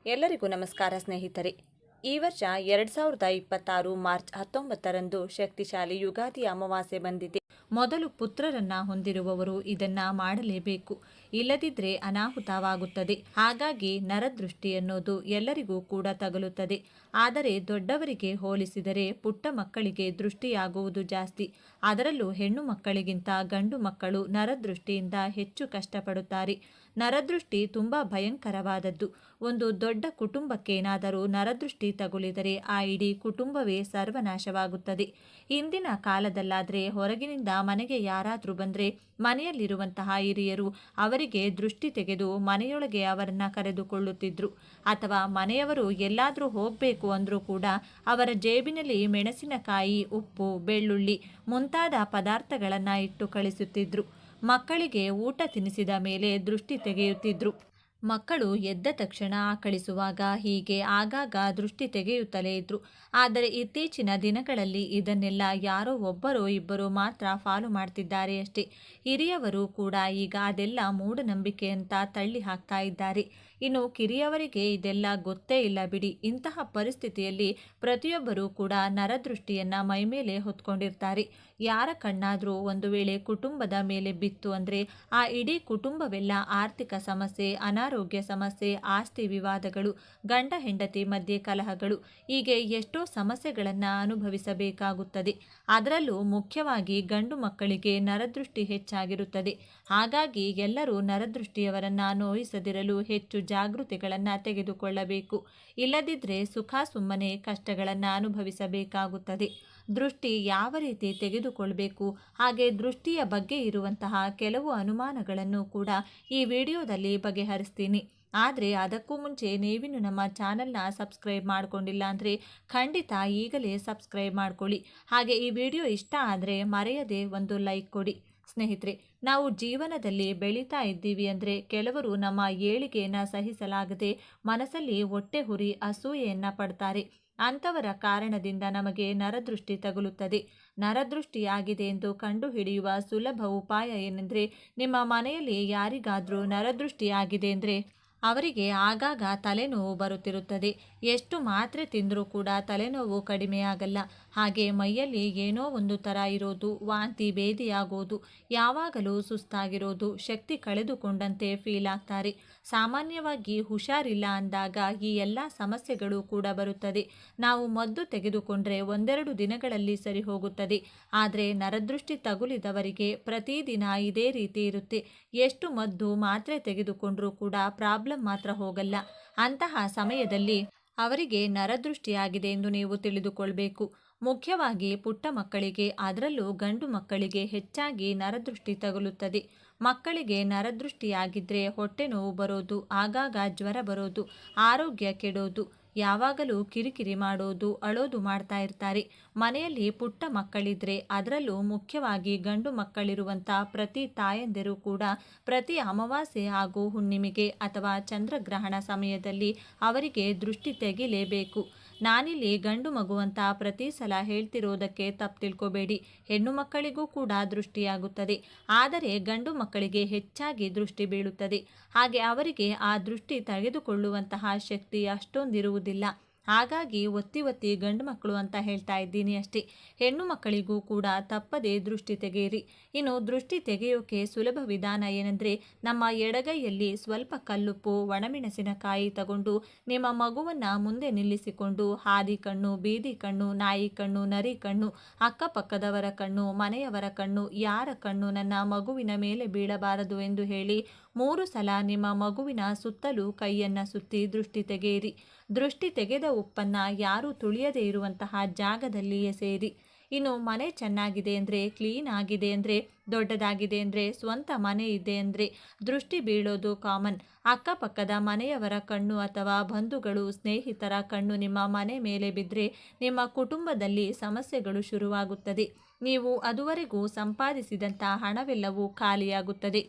ಎಲ್ಲರಿಗೂ ನಮಸ್ಕಾರ ಸ್ನೇಹಿತರೆ. ಈ ವರ್ಷ 2026 ಮಾರ್ಚ್ 19ರಂದು ಶಕ್ತಿಶಾಲಿ ಯುಗಾದಿ ಅಮಾವಾಸ್ಯೆ ಬಂದಿದೆ. ಮೊದಲು ಪುತ್ರರನ್ನ ಹೊಂದಿರುವವರು ಇದನ್ನ ಮಾಡಲೇಬೇಕು, ಇಲ್ಲದಿದ್ರೆ ಅನಾಹುತವಾಗುತ್ತದೆ. ಹಾಗಾಗಿ ನರದೃಷ್ಟಿ ಅನ್ನೋದು ಎಲ್ಲರಿಗೂ ಕೂಡ ತಗಲುತ್ತದೆ. ಆದರೆ ದೊಡ್ಡವರಿಗೆ ಹೋಲಿಸಿದರೆ ಪುಟ್ಟ ಮಕ್ಕಳಿಗೆ ದೃಷ್ಟಿಯಾಗುವುದು ಜಾಸ್ತಿ. ಅದರಲ್ಲೂ ಹೆಣ್ಣು ಮಕ್ಕಳಿಗಿಂತ ಗಂಡು ಮಕ್ಕಳು ನರದೃಷ್ಟಿಯಿಂದ ಹೆಚ್ಚು ಕಷ್ಟಪಡುತ್ತಾರೆ. ನರದೃಷ್ಟಿ ತುಂಬಾ ಭಯಂಕರವಾದದ್ದು. ಒಂದು ದೊಡ್ಡ ಕುಟುಂಬಕ್ಕೇನಾದರೂ ನರದೃಷ್ಟಿ ತಗುಲಿದರೆ ಆ ಇಡೀ ಕುಟುಂಬವೇ ಸರ್ವನಾಶವಾಗುತ್ತದೆ. ಇಂದಿನ ಕಾಲದಲ್ಲಾದರೆ ಹೊರಗಿನಿಂದ ಮನೆಗೆ ಯಾರಾದರೂ ಬಂದರೆ ಮನೆಯಲ್ಲಿರುವಂತಹ ಹಿರಿಯರು ಅವರಿಗೆ ದೃಷ್ಟಿ ತೆಗೆದು ಮನೆಯೊಳಗೆ ಅವರನ್ನು ಕರೆದುಕೊಳ್ಳುತ್ತಿದ್ರು. ಅಥವಾ ಮನೆಯವರು ಎಲ್ಲಾದರೂ ಹೋಗಬೇಕು ಅಂದರೂ ಕೂಡ ಅವರ ಜೇಬಿನಲ್ಲಿ ಮೆಣಸಿನಕಾಯಿ, ಉಪ್ಪು, ಬೆಳ್ಳುಳ್ಳಿ ಮುಂತಾದ ಪದಾರ್ಥಗಳನ್ನು ಇಟ್ಟು ಕಳಿಸುತ್ತಿದ್ರು. ಮಕ್ಕಳಿಗೆ ಊಟ ತಿನ್ನಿಸಿದ ಮೇಲೆ ದೃಷ್ಟಿ ತೆಗೆಯುತ್ತಿದ್ರು. ಮಕ್ಕಳು ಎದ್ದ ತಕ್ಷಣ ಕಳಿಸುವಾಗ ಹೀಗೆ ಆಗಾಗ ದೃಷ್ಟಿ ತೆಗೆಯುತ್ತಲೇ ಇದ್ರು. ಆದರೆ ಇತ್ತೀಚಿನ ದಿನಗಳಲ್ಲಿ ಇದನ್ನೆಲ್ಲ ಯಾರೋ ಒಬ್ಬರೋ ಇಬ್ಬರು ಮಾತ್ರ ಫಾಲೋ ಮಾಡ್ತಿದ್ದಾರೆ ಅಷ್ಟೇ. ಹಿರಿಯವರು ಕೂಡ ಈಗ ಅದೆಲ್ಲ ಮೂಢನಂಬಿಕೆ ಅಂತ ತಳ್ಳಿ ಹಾಕ್ತಾ ಇದ್ದಾರೆ. ಇನ್ನು ಕಿರಿಯವರಿಗೆ ಇದೆಲ್ಲ ಗೊತ್ತೇ ಇಲ್ಲ ಬಿಡಿ. ಇಂತಹ ಪರಿಸ್ಥಿತಿಯಲ್ಲಿ ಪ್ರತಿಯೊಬ್ಬರೂ ಕೂಡ ನರದೃಷ್ಟಿಯನ್ನ ಮೈಮೇಲೆ ಹೊತ್ಕೊಂಡಿರ್ತಾರೆ. ಯಾರ ಕಣ್ಣಾದರೂ ಒಂದು ವೇಳೆ ಕುಟುಂಬದ ಮೇಲೆ ಬಿತ್ತು ಅಂದರೆ ಆ ಇಡೀ ಕುಟುಂಬವೆಲ್ಲ ಆರ್ಥಿಕ ಸಮಸ್ಯೆ, ಅನಾರೋಗ್ಯ ಸಮಸ್ಯೆ, ಆಸ್ತಿ ವಿವಾದಗಳು, ಗಂಡ ಹೆಂಡತಿ ಮಧ್ಯೆ ಕಲಹಗಳು, ಹೀಗೆ ಎಷ್ಟೋ ಸಮಸ್ಯೆಗಳನ್ನು ಅನುಭವಿಸಬೇಕಾಗುತ್ತದೆ. ಅದರಲ್ಲೂ ಮುಖ್ಯವಾಗಿ ಗಂಡು ಮಕ್ಕಳಿಗೆ ನರದೃಷ್ಟಿ ಹೆಚ್ಚಾಗಿರುತ್ತದೆ. ಹಾಗಾಗಿ ಎಲ್ಲರೂ ನರದೃಷ್ಟಿಯವರನ್ನು ನೋಯಿಸದಿರಲು ಹೆಚ್ಚು ಜಾಗೃತಿಗಳನ್ನು ತೆಗೆದುಕೊಳ್ಳಬೇಕು. ಇಲ್ಲದಿದ್ದರೆ ಸುಖ ಸುಮ್ಮನೆ ಕಷ್ಟಗಳನ್ನು ಅನುಭವಿಸಬೇಕಾಗುತ್ತದೆ. ದೃಷ್ಟಿ ಯಾವ ರೀತಿ ತೆಗೆದುಕೊಳ್ಬೇಕು, ಹಾಗೆ ದೃಷ್ಟಿಯ ಬಗ್ಗೆ ಇರುವಂತಹ ಕೆಲವು ಅನುಮಾನಗಳನ್ನು ಕೂಡ ಈ ವಿಡಿಯೋದಲ್ಲಿ ಬಗೆಹರಿಸ್ತೀನಿ. ಆದರೆ ಅದಕ್ಕೂ ಮುಂಚೆ ನೀವಿನ್ನು ನಮ್ಮ ಚಾನಲ್ನ ಸಬ್ಸ್ಕ್ರೈಬ್ ಮಾಡಿಕೊಂಡಿಲ್ಲ ಅಂದರೆ ಖಂಡಿತ ಈಗಲೇ ಸಬ್ಸ್ಕ್ರೈಬ್ ಮಾಡ್ಕೊಳ್ಳಿ. ಹಾಗೆ ಈ ವಿಡಿಯೋ ಇಷ್ಟ ಆದರೆ ಮರೆಯದೆ ಒಂದು ಲೈಕ್ ಕೊಡಿ. ಸ್ನೇಹಿತರೆ, ನಾವು ಜೀವನದಲ್ಲಿ ಬೆಳೀತಾ ಇದ್ದೀವಿ ಅಂದರೆ ಕೆಲವರು ನಮ್ಮ ಏಳಿಗೆಯನ್ನು ಸಹಿಸಲಾಗದೆ ಮನಸ್ಸಲ್ಲಿ ಹೊಟ್ಟೆ ಹುರಿ ಅಸೂಯೆಯನ್ನು ಪಡ್ತಾರೆ. ಅಂಥವರ ಕಾರಣದಿಂದ ನಮಗೆ ನರದೃಷ್ಟಿ ತಗುಲುತ್ತದೆ. ನರದೃಷ್ಟಿಯಾಗಿದೆ ಎಂದು ಕಂಡುಹಿಡಿಯುವ ಸುಲಭ ಉಪಾಯ ಏನೆಂದರೆ, ನಿಮ್ಮ ಮನೆಯಲ್ಲಿ ಯಾರಿಗಾದರೂ ನರದೃಷ್ಟಿಯಾಗಿದೆ ಅಂದರೆ ಅವರಿಗೆ ಆಗಾಗ ತಲೆನೋವು ಬರುತ್ತಿರುತ್ತದೆ. ಎಷ್ಟು ಮಾತ್ರೆ ತಿಂದರೂ ಕೂಡ ತಲೆನೋವು ಕಡಿಮೆಯಾಗಲ್ಲ. ಹಾಗೆ ಮೈಯಲ್ಲಿ ಏನೋ ಒಂದು ಥರ ಇರೋದು, ವಾಂತಿ ಭೇದಿಯಾಗೋದು, ಯಾವಾಗಲೂ ಸುಸ್ತಾಗಿರೋದು, ಶಕ್ತಿ ಕಳೆದುಕೊಂಡಂತೆ ಫೀಲ್ ಆಗ್ತಾರೆ. ಸಾಮಾನ್ಯವಾಗಿ ಹುಷಾರಿಲ್ಲ ಅಂದಾಗ ಈ ಎಲ್ಲ ಸಮಸ್ಯೆಗಳು ಕೂಡ ಬರುತ್ತದೆ. ನಾವು ಮದ್ದು ತೆಗೆದುಕೊಂಡ್ರೆ ಒಂದೆರಡು ದಿನಗಳಲ್ಲಿ ಸರಿ ಹೋಗುತ್ತದೆ. ಆದರೆ ನರದೃಷ್ಟಿ ತಗುಲಿದವರಿಗೆ ಪ್ರತಿದಿನ ಇದೇ ರೀತಿ ಇರುತ್ತೆ. ಎಷ್ಟು ಮದ್ದು ಮಾತ್ರೆ ತೆಗೆದುಕೊಂಡ್ರೂ ಕೂಡ ಪ್ರಾಬ್ಲಮ್ ಮಾತ್ರ ಹೋಗಲ್ಲ. ಅಂತಹ ಸಮಯದಲ್ಲಿ ಅವರಿಗೆ ನರದೃಷ್ಟಿಯಾಗಿದೆ ಎಂದು ನೀವು ತಿಳಿದುಕೊಳ್ಬೇಕು. ಮುಖ್ಯವಾಗಿ ಪುಟ್ಟ ಮಕ್ಕಳಿಗೆ, ಅದರಲ್ಲೂ ಗಂಡು ಮಕ್ಕಳಿಗೆ ಹೆಚ್ಚಾಗಿ ನರದೃಷ್ಟಿ ತಗುಲುತ್ತದೆ. ಮಕ್ಕಳಿಗೆ ನರದೃಷ್ಟಿಯಾಗಿದ್ದರೆ ಹೊಟ್ಟೆ ನೋವು ಬರೋದು, ಆಗಾಗ ಜ್ವರ ಬರೋದು, ಆರೋಗ್ಯ ಕೆಡೋದು, ಯಾವಾಗಲೂ ಕಿರಿಕಿರಿ ಮಾಡೋದು, ಅಳೋದು ಮಾಡ್ತಾ ಇರ್ತಾರೆ. ಮನೆಯಲ್ಲಿ ಪುಟ್ಟ ಮಕ್ಕಳಿದ್ರೆ, ಅದರಲ್ಲೂ ಮುಖ್ಯವಾಗಿ ಗಂಡು ಮಕ್ಕಳಿರುವಂಥ ಪ್ರತಿ ತಾಯಂದಿರು ಕೂಡ ಪ್ರತಿ ಅಮಾವಾಸ್ಯೆ ಹಾಗೂ ಹುಣ್ಣಿಮೆಗೆ ಅಥವಾ ಚಂದ್ರಗ್ರಹಣ ಸಮಯದಲ್ಲಿ ಅವರಿಗೆ ದೃಷ್ಟಿ ತೆಗಿಲೇಬೇಕು. ನಾನಿಲ್ಲಿ ಗಂಡು ಮಗು ಅಂತ ಪ್ರತಿ ಸಲ ಹೇಳ್ತಿರೋದಕ್ಕೆ ತಪ್ಪು ತಿಳ್ಕೊಬೇಡಿ. ಹೆಣ್ಣು ಮಕ್ಕಳಿಗೂ ಕೂಡ ದೃಷ್ಟಿಯಾಗುತ್ತದೆ. ಆದರೆ ಗಂಡು ಮಕ್ಕಳಿಗೆ ಹೆಚ್ಚಾಗಿ ದೃಷ್ಟಿ ಬೀಳುತ್ತದೆ. ಹಾಗೆ ಅವರಿಗೆ ಆ ದೃಷ್ಟಿ ತೆಗೆದುಕೊಳ್ಳುವಂತಹ ಶಕ್ತಿ ಅಷ್ಟೊಂದಿರುವುದಿಲ್ಲ. ಹಾಗಾಗಿ ಒತ್ತಿ ಒತ್ತಿ ಗಂಡು ಮಕ್ಕಳು ಅಂತ ಹೇಳ್ತಾ ಇದ್ದೀನಿ ಅಷ್ಟೇ. ಹೆಣ್ಣು ಮಕ್ಕಳಿಗೂ ಕೂಡ ತಪ್ಪದೇ ದೃಷ್ಟಿ ತೆಗೆಯಿರಿ. ಇನ್ನು ದೃಷ್ಟಿ ತೆಗೆಯೋಕೆ ಸುಲಭ ವಿಧಾನ ಏನೆಂದರೆ, ನಮ್ಮ ಎಡಗೈಯಲ್ಲಿ ಸ್ವಲ್ಪ ಕಲ್ಲುಪ್ಪು, ಒಣಮೆಣಸಿನಕಾಯಿ ತಗೊಂಡು ನಿಮ್ಮ ಮಗುವನ್ನು ಮುಂದೆ ನಿಲ್ಲಿಸಿಕೊಂಡು ಹಾದಿ ಕಣ್ಣು, ಬೀದಿ ಕಣ್ಣು, ನಾಯಿ ಕಣ್ಣು, ನರಿ ಕಣ್ಣು, ಅಕ್ಕಪಕ್ಕದವರ ಕಣ್ಣು, ಮನೆಯವರ ಕಣ್ಣು, ಯಾರ ಕಣ್ಣು ನನ್ನ ಮಗುವಿನ ಮೇಲೆ ಬೀಳಬಾರದು ಎಂದು ಹೇಳಿ 3 ಸಲ ನಿಮ್ಮ ಮಗುವಿನ ಸುತ್ತಲೂ ಕೈಯನ್ನು ಸುತ್ತಿ ದೃಷ್ಟಿ ತೆಗೆಯಿರಿ. ದೃಷ್ಟಿ ತೆಗೆದ ಉಪ್ಪನ್ನು ಯಾರೂ ತುಳಿಯದೇ ಇರುವಂತಹ ಜಾಗದಲ್ಲಿ ಎಸೆಯಿರಿ. ಇನ್ನು ಮನೆ ಚೆನ್ನಾಗಿದೆ ಅಂದರೆ, ಕ್ಲೀನ್ ಆಗಿದೆ ಅಂದರೆ, ದೊಡ್ಡದಾಗಿದೆ ಅಂದರೆ, ಸ್ವಂತ ಮನೆ ಇದೆ ಅಂದರೆ ದೃಷ್ಟಿ ಬೀಳೋದು ಕಾಮನ್. ಅಕ್ಕಪಕ್ಕದ ಮನೆಯವರ ಕಣ್ಣು ಅಥವಾ ಬಂಧುಗಳು, ಸ್ನೇಹಿತರ ಕಣ್ಣು ನಿಮ್ಮ ಮನೆ ಮೇಲೆ ಬಿದ್ದರೆ ನಿಮ್ಮ ಕುಟುಂಬದಲ್ಲಿ ಸಮಸ್ಯೆಗಳು ಶುರುವಾಗುತ್ತದೆ. ನೀವು ಅದುವರೆಗೂ ಸಂಪಾದಿಸಿದಂಥ ಹಣವೆಲ್ಲವೂ ಖಾಲಿಯಾಗುತ್ತದೆ.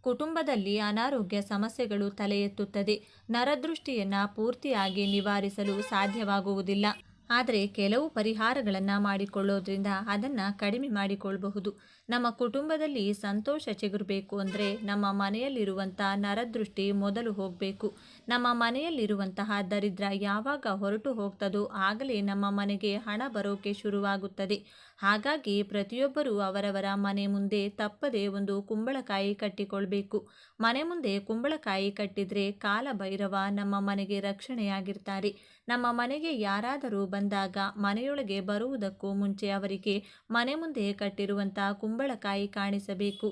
ಕುಟುಂಬದಲ್ಲಿ ಅನಾರೋಗ್ಯ ಸಮಸ್ಯೆಗಳು ತಲೆ ಎತ್ತುತ್ತದೆ. ನರದೃಷ್ಟಿಯನ್ನು ಪೂರ್ತಿಯಾಗಿ ನಿವಾರಿಸಲು ಸಾಧ್ಯವಾಗುವುದಿಲ್ಲ. ಆದರೆ ಕೆಲವು ಪರಿಹಾರಗಳನ್ನು ಮಾಡಿಕೊಳ್ಳೋದ್ರಿಂದ ಅದನ್ನು ಕಡಿಮೆ ಮಾಡಿಕೊಳ್ಳಬಹುದು. ನಮ್ಮ ಕುಟುಂಬದಲ್ಲಿ ಸಂತೋಷ ಚಿಗುರಬೇಕು ಅಂದರೆ ನಮ್ಮ ಮನೆಯಲ್ಲಿರುವಂಥ ನರದೃಷ್ಟಿ ಮೊದಲು ಹೋಗಬೇಕು. ನಮ್ಮ ಮನೆಯಲ್ಲಿರುವಂತಹ ದರಿದ್ರ ಯಾವಾಗ ಹೊರಟು ಹೋಗ್ತದೋ ಆಗಲೇ ನಮ್ಮ ಮನೆಗೆ ಹಣ ಬರೋಕೆ ಶುರುವಾಗುತ್ತದೆ. ಹಾಗಾಗಿ ಪ್ರತಿಯೊಬ್ಬರೂ ಅವರವರ ಮನೆ ಮುಂದೆ ತಪ್ಪದೆ ಒಂದು ಕುಂಬಳಕಾಯಿ ಕಟ್ಟಿಕೊಳ್ಬೇಕು. ಮನೆ ಮುಂದೆ ಕುಂಬಳಕಾಯಿ ಕಟ್ಟಿದ್ರೆ ಕಾಲಭೈರವ ನಮ್ಮ ಮನೆಗೆ ರಕ್ಷಣೆಯಾಗಿರ್ತಾರೆ. ನಮ್ಮ ಮನೆಗೆ ಯಾರಾದರೂ ಬಂದಾಗ ಮನೆಯೊಳಗೆ ಬರುವುದಕ್ಕೂ ಮುಂಚೆ ಅವರಿಗೆ ಮನೆ ಮುಂದೆ ಕಟ್ಟಿರುವಂಥ ಕುಂಬಳಕಾಯಿ ಕಾಣಿಸಬೇಕು.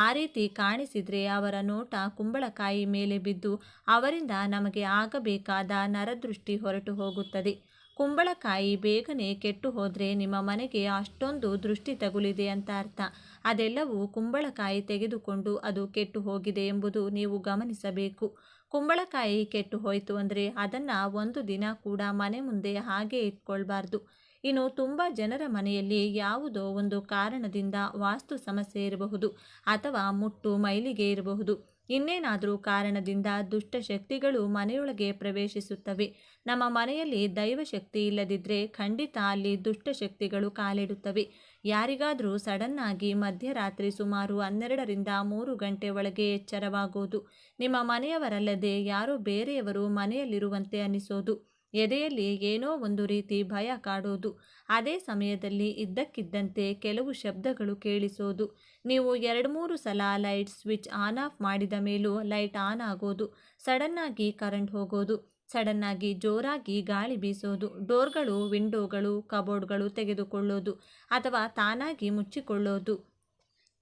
ಆ ರೀತಿ ಕಾಣಿಸಿದರೆ ಅವರ ನೋಟ ಕುಂಬಳಕಾಯಿ ಮೇಲೆ ಬಿದ್ದು ಅವರಿಂದ ನಮಗೆ ಆಗಬೇಕಾದ ನರದೃಷ್ಟಿ ಹೊರಟು ಹೋಗುತ್ತದೆ. ಕುಂಬಳಕಾಯಿ ಬೇಗನೆ ಕೆಟ್ಟು ಹೋದರೆ ನಿಮ್ಮ ಮನೆಗೆ ಅಷ್ಟೊಂದು ದೃಷ್ಟಿ ತಗುಲಿದೆ ಅಂತ ಅರ್ಥ. ಅದೆಲ್ಲವೂ ಕುಂಬಳಕಾಯಿ ತೆಗೆದುಕೊಂಡು ಅದು ಕೆಟ್ಟು ಹೋಗಿದೆ ಎಂಬುದು ನೀವು ಗಮನಿಸಬೇಕು. ಕುಂಬಳಕಾಯಿ ಕೆಟ್ಟು ಹೋಯಿತು ಅಂದರೆ ಅದನ್ನು ಒಂದು ದಿನ ಕೂಡ ಮನೆ ಮುಂದೆ ಹಾಗೆ ಇಟ್ಕೊಳ್ಬಾರ್ದು. ಇನ್ನು ತುಂಬ ಜನರ ಮನೆಯಲ್ಲಿ ಯಾವುದೋ ಒಂದು ಕಾರಣದಿಂದ ವಾಸ್ತು ಸಮಸ್ಯೆ ಇರಬಹುದು, ಅಥವಾ ಮುಟ್ಟು ಮೈಲಿಗೆ ಇರಬಹುದು, ಇನ್ನೇನಾದರೂ ಕಾರಣದಿಂದ ದುಷ್ಟಶಕ್ತಿಗಳು ಮನೆಯೊಳಗೆ ಪ್ರವೇಶಿಸುತ್ತವೆ. ನಮ್ಮ ಮನೆಯಲ್ಲಿ ದೈವಶಕ್ತಿ ಇಲ್ಲದಿದ್ದರೆ ಖಂಡಿತ ಅಲ್ಲಿ ದುಷ್ಟಶಕ್ತಿಗಳು ಕಾಲಿಡುತ್ತವೆ. ಯಾರಿಗಾದರೂ ಸಡನ್ನಾಗಿ ಮಧ್ಯರಾತ್ರಿ ಸುಮಾರು 12ರಿಂದ 3 ಗಂಟೆ ಒಳಗೆ ಎಚ್ಚರವಾಗೋದು, ನಿಮ್ಮ ಮನೆಯವರಲ್ಲದೆ ಯಾರೋ ಬೇರೆಯವರು ಮನೆಯಲ್ಲಿರುವಂತೆ ಅನಿಸೋದು, ಎದೆಯಲ್ಲಿ ಏನೋ ಒಂದು ರೀತಿ ಭಯ ಕಾಡೋದು, ಅದೇ ಸಮಯದಲ್ಲಿ ಇದ್ದಕ್ಕಿದ್ದಂತೆ ಕೆಲವು ಶಬ್ದಗಳು ಕೇಳಿಸೋದು, ನೀವು 2-3 ಸಲ ಲೈಟ್ ಸ್ವಿಚ್ ಆನ್ ಆಫ್ ಮಾಡಿದ ಮೇಲೂ ಲೈಟ್ ಆನ್ ಆಗೋದು, ಸಡನ್ನಾಗಿ ಕರೆಂಟ್ ಹೋಗೋದು, ಸಡನ್ನಾಗಿ ಜೋರಾಗಿ ಗಾಳಿ ಬೀಸೋದು, ಡೋರ್ಗಳು, ವಿಂಡೋಗಳು, ಕಬೋರ್ಡ್ಗಳು ತೆಗೆದುಕೊಳ್ಳೋದು ಅಥವಾ ತಾನಾಗಿ ಮುಚ್ಚಿಕೊಳ್ಳೋದು,